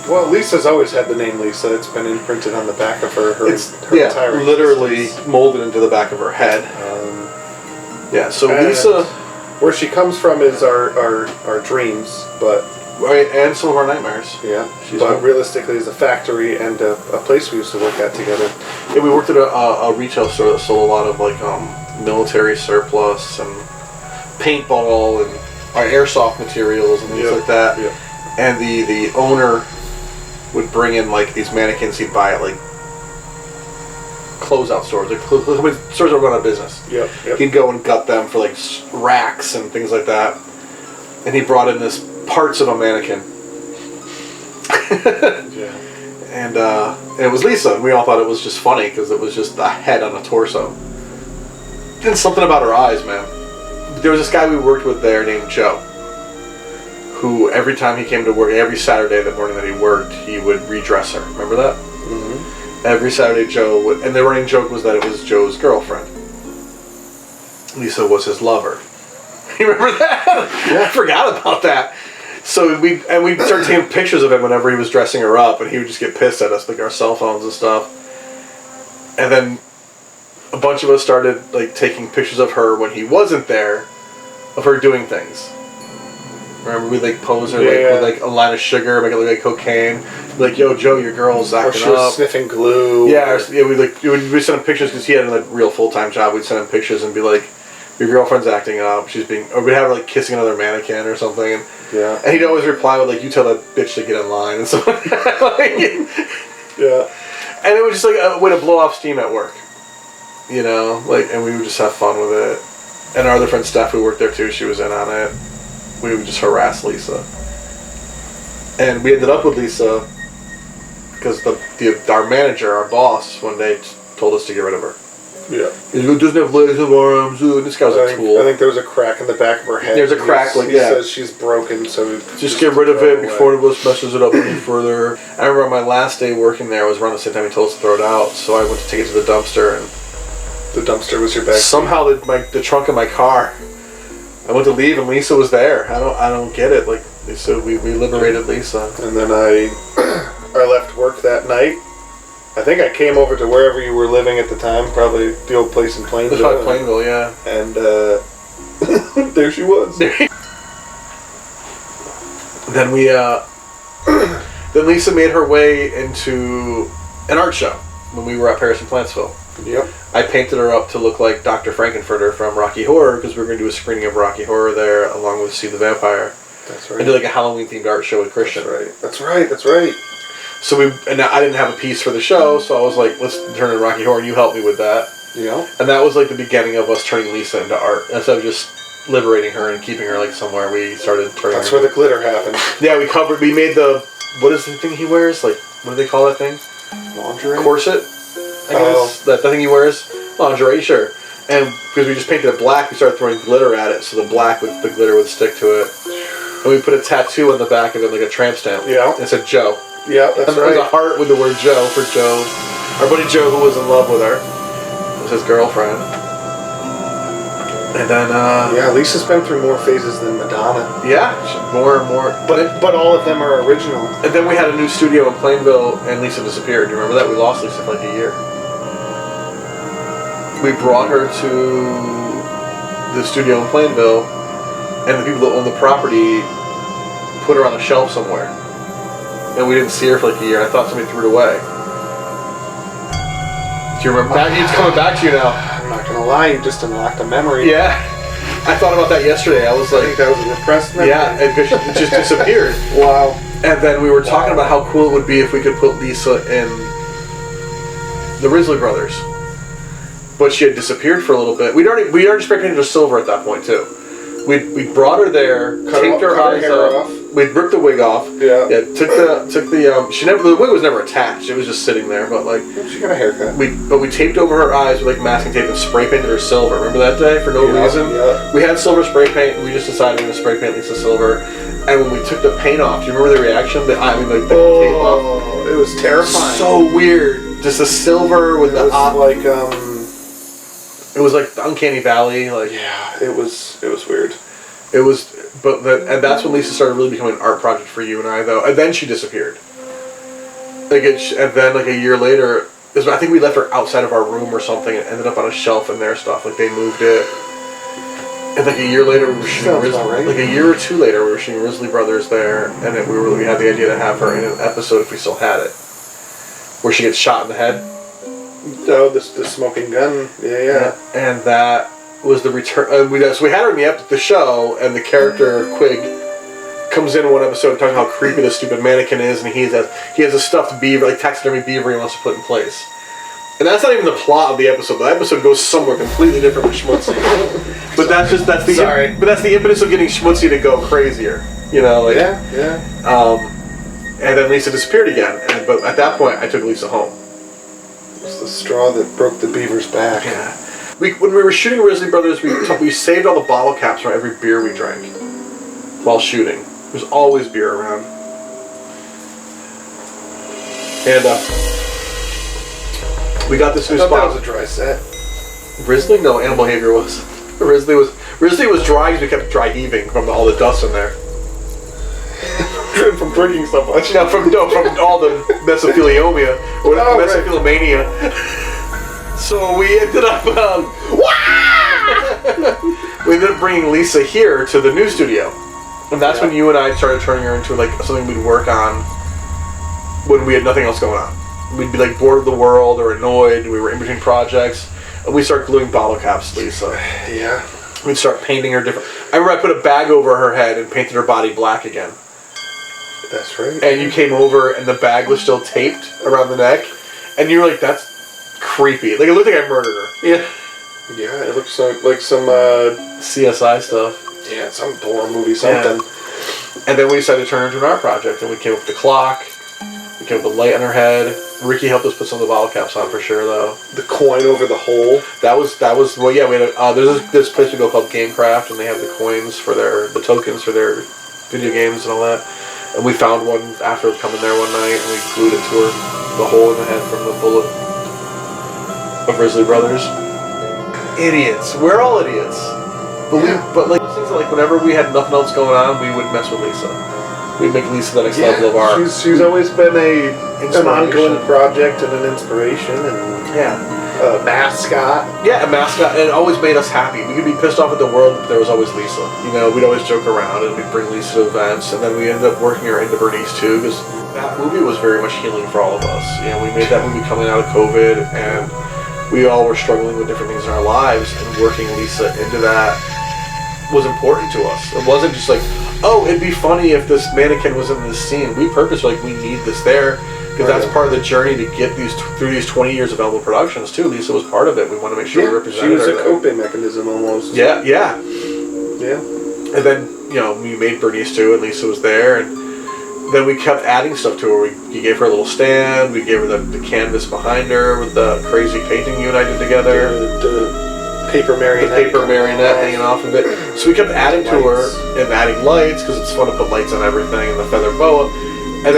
Well, Lisa's always had the name Lisa. It's been imprinted on the back of her entire literally existence. molded into the back of her head. Yeah, so and Lisa... Where she comes from is our dreams, but... Right, and some of our nightmares. Yeah, but realistically it's a factory and a place we used to work at together. Yeah, we worked at a retail store that sold a lot of like military surplus and paintball and airsoft materials and things like that. Yep. And the owner would bring in like these mannequins he'd buy at like closeout stores, like stores that run out of business. Yep. He'd go and gut them for like racks and things like that. And he brought in this parts of a mannequin. Yeah. And it was Lisa, and we all thought it was just funny because it was just a head on a torso. And something about her eyes, man. There was this guy we worked with there named Joe, who every time he came to work, every Saturday, the morning that he worked, he would redress her. Remember that? Mm-hmm. Every Saturday, Joe would, and the running joke was that it was Joe's girlfriend. Lisa was his lover. You remember that? Yeah. I forgot about that. So we'd start taking pictures of him whenever he was dressing her up, and he would just get pissed at us, like our cell phones and stuff. And then a bunch of us started like taking pictures of her when he wasn't there, of her doing things. Remember, we'd like pose her with like a line of sugar, make it look like cocaine. Be like, yo, Joe, your girl's acting up. Or she was sniffing glue. Yeah, we'd send him pictures because he had a real full-time job. We'd send him pictures and be like, your girlfriend's acting up. Or we'd have her like kissing another mannequin or something. And he'd always reply with like, you tell that bitch to get in line and stuff like that. Yeah. And it was just like a way to blow off steam at work. You know, like, and we would just have fun with it. And our other friend Steph, who worked there too, she was in on it. We would just harass Lisa. And we ended up with Lisa because our manager, our boss, one day told us to get rid of her. Yeah. He doesn't have legs and arms. This guy was a tool. I think there was a crack in the back of her head. There's a crack, he says she's broken, so... Just get rid of it before it messes it up any further. I remember on my last day working there, it was around the same time he told us to throw it out, so I went to take it to the dumpster, and... The dumpster was your bag? Somehow the trunk of my car... I went to leave and Lisa was there. I don't get it. Like, so we liberated Lisa. And then I left work that night. I think I came over to wherever you were living at the time, probably the old place in Plainville. It was probably Plainville, yeah. And there she was. Then we then Lisa made her way into an art show when we were at Paris and Plantsville. Yep. I painted her up to look like Dr. Frankenfurter from Rocky Horror because we were going to do a screening of Rocky Horror there along with See the Vampire. That's right. I did like a Halloween themed art show with Christian. That's right. So and I didn't have a piece for the show, so I was like, let's turn it into Rocky Horror, and you helped me with that. Yeah. And that was like the beginning of us turning Lisa into art. Instead of just liberating her and keeping her like somewhere, we started turning That's where the glitter happened. Yeah, we made what is the thing he wears? Like, what do they call that thing? Lingerie? Corset? I guess. That thing he wears? Lingerie, sure. And because we just painted it black, we started throwing glitter at it, so the glitter would stick to it. And we put a tattoo on the back of it, like a tramp stamp. Yeah. And it said Joe. Yeah, that's and right. There was a heart with the word Joe for Joe. Our buddy Joe, who was in love with her, was his girlfriend. And then, yeah, Lisa's been through more phases than Madonna. Yeah, more and more. But all of them are original. And then we had a new studio in Plainville, and Lisa disappeared. Do you remember that? We lost Lisa for like a year. We brought her to the studio in Plainville, and the people that owned the property put her on a shelf somewhere. And we didn't see her for like a year. I thought somebody threw it away. Do you remember? Now it's coming back to you now. I'm not gonna lie, you just unlocked a memory. Yeah. I thought about that yesterday. I was like... I think that was a repressed memory. Yeah, it just disappeared. Wow. And then we were talking about how cool it would be if we could put Lisa in the Risley Brothers. but she had disappeared for a little bit. We'd already spray painted her silver at that point too. We brought her there, taped her eyes up. We'd ripped the wig off. Yeah. Took the the wig was never attached. It was just sitting there. But like she got a haircut. We taped over her eyes with like masking tape and spray painted her silver. Remember that day for no reason? Yeah. We had silver spray paint. And we just decided we were gonna spray paint Lisa silver. And when we took the paint off, do you remember the reaction? The tape off. It was terrifying. So weird. Just the silver with it was like the Uncanny Valley. Like it was weird. It was, and that's when Lisa started really becoming an art project for you and I, though. And then she disappeared. And then like a year later, I think we left her outside of our room or something, and ended up on a shelf in their stuff. Like they moved it. And like a year later, we were shooting like a year or two later, we were shooting Risley Brothers there, and then we had the idea to have her in an episode if we still had it, where she gets shot in the head. Oh, the smoking gun. Yeah. And that was the return. So we had her in the show, and the character Quig comes in one episode talking how creepy the stupid mannequin is, and he has a stuffed beaver, like taxidermy beaver, he wants to put in place. And that's not even the plot of the episode. The episode goes somewhere completely different with Schmutzy. But that's the impetus of getting Schmutzy to go crazier. You know, like and then Lisa disappeared again. But at that point, I took Lisa home. It was the straw that broke the beaver's back. Yeah. When we were shooting Risley Brothers, we saved all the bottle caps from every beer we drank while shooting. There's always beer around. And we got this new spot. That was a dry set. Risley? No, Animal Behavior was. Risley was dry because we kept dry heaving from all the dust in there. From drinking so much. Yeah, from all the mesothelioma or mesotheliomania. So we ended up we ended up bringing Lisa here to the new studio, and that's when you and I started turning her into like something we'd work on when we had nothing else going on. We'd be like bored of the world or annoyed. We were in between projects, and we start gluing bottle caps to Lisa. Yeah. We'd start painting her different. I remember I put a bag over her head and painted her body black again. That's right. And you came over, and the bag was still taped around the neck, and you were like, "That's creepy." Like it looked like I murdered her. Yeah. Yeah, it looks like some CSI stuff. Yeah, some horror movie, something. Yeah. And then we decided to turn her into an art project, and we came up with the clock. We came up with a light on her head. Ricky helped us put some of the bottle caps on for sure, though. The coin over the hole. That was well, yeah. We had there's this place we go called Gamecraft, and they have the coins for the tokens for their video games and all that. And we found one after coming there one night, and we glued it to her, the hole in the head from the bullet of Risley Brothers. Idiots. We're all idiots. But like things that, like whenever we had nothing else going on, we would mess with Lisa. We'd make Lisa the next level of art. She's always been an ongoing project and an inspiration and a mascot. Yeah, a mascot, and it always made us happy. We could be pissed off at the world, but there was always Lisa. You know, we'd always joke around and we'd bring Lisa to events, and then we ended up working her into Bernice too, because that movie was very much healing for all of us. You know, we made that movie coming out of COVID, and we all were struggling with different things in our lives, and working Lisa into that was important to us. It wasn't just like, oh, it'd be funny if this mannequin was in this scene. We purposely we need this there, because that's part of the journey to get through these 20 years of Elmwood Productions too. Lisa was part of it. We want to make sure we represented her. She was a coping mechanism almost. Yeah. And then we made Bernice too, and Lisa was there, and then we kept adding stuff to her. We gave her a little stand. We gave her the canvas behind her with the crazy painting you and I did together. The paper marionette hanging off of it. So we kept adding to her and adding lights, because it's fun to put lights on everything, and the feather boa. And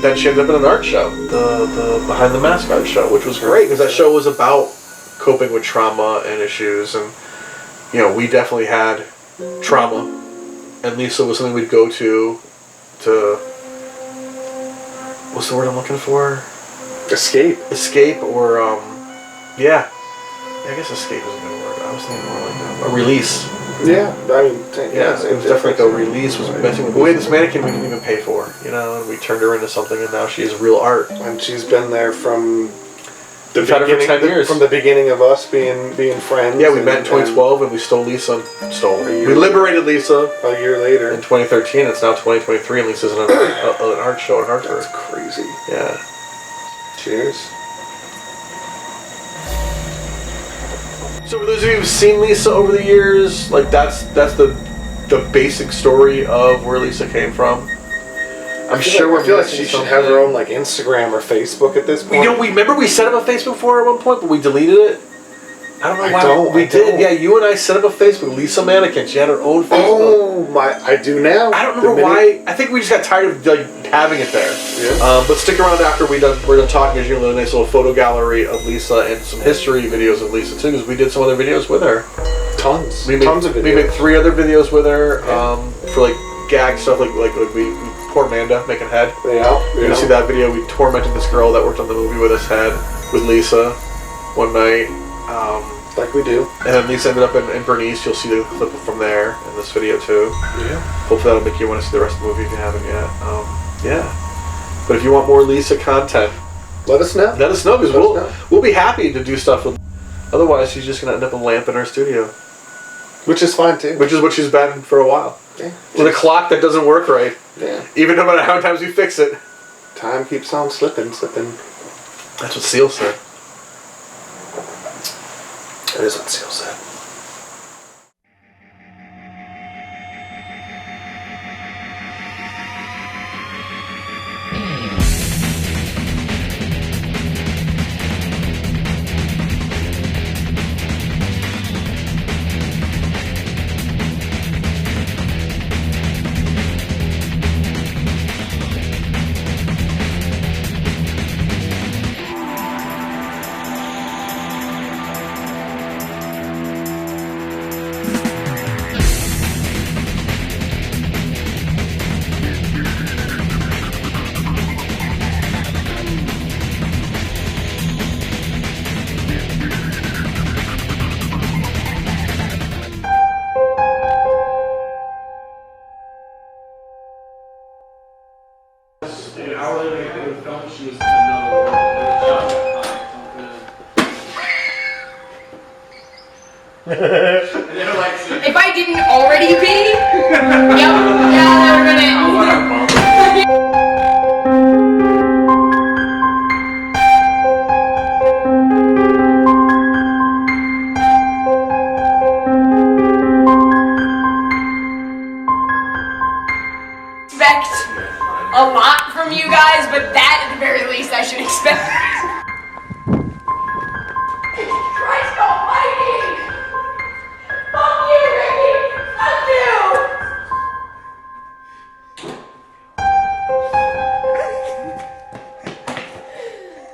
then she ended up in an art show, the Behind the Mask art show, which was great because that show was about coping with trauma and issues, and we definitely had trauma, and Lisa was something we'd go to what's the word I'm looking for? Escape, or I guess escape is a good word. I was thinking more like a release. Yeah, I mean, it was definitely like a release. Was messing with the way this mannequin we didn't even pay for, and we turned her into something, and now she is real art. And she's been there from the We've had her for 10 years. From the beginning of us being friends. Yeah, we met in 2012, and we stole Lisa. We liberated Lisa a year later in 2013. It's now 2023, and Lisa's in an art show in Hartford. That's crazy. Yeah. Cheers. So for those of you who've seen Lisa over the years, like that's the basic story of where Lisa came from. I feel like she should have her own like Instagram or Facebook at this point. You know, we set up a Facebook for her at one point, but we deleted it. I don't know why. We did. Yeah, you and I set up a Facebook. Lisa Mannequin. She had her own Facebook. Oh my! I do now. I don't remember why. I think we just got tired of like having it there. Yeah. But stick around after we're done talking. Because you're gonna have a nice little photo gallery of Lisa and some history videos of Lisa too. Because we did some other videos with her. Tons. Tons of videos. We made 3 other videos with her for like gag stuff. Like we poor Amanda making head. Yeah. You see that video? We tormented this girl that worked on the movie with us head with Lisa one night. Like we do. And then Lisa ended up in Bernice. You'll see the clip from there in this video too. Yeah. Hopefully that'll make you want to see the rest of the movie if you haven't yet. Yeah. But if you want more Lisa content, let us know. Let us know because we'll be happy to do stuff with. Otherwise, she's just gonna end up a lamp in our studio, which is fine too. Which is what she's been for a while. Yeah. With a clock that doesn't work right. Yeah. Even no matter how many times we fix it. Time keeps on slipping. That's what Seal said. That is what Seal said. An hour later, I did a film. She was in another world. If I didn't already be, yeah, they were gonna. Expect a lot from you guys, but that at the very least I should expect. Christ almighty! Fuck you, Ricky! Fuck you!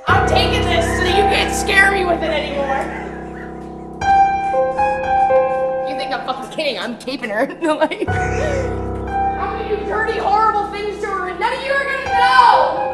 I'm taking this so that you can't scare me with it anymore. You think I'm fucking kidding? I'm keeping her. Like, I'm gonna do dirty, horrible things to her, and none of you are gonna know!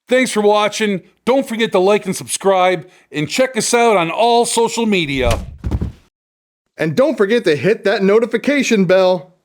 Thanks for watching. Don't forget to like and subscribe, and check us out on all social media. And don't forget to hit that notification bell.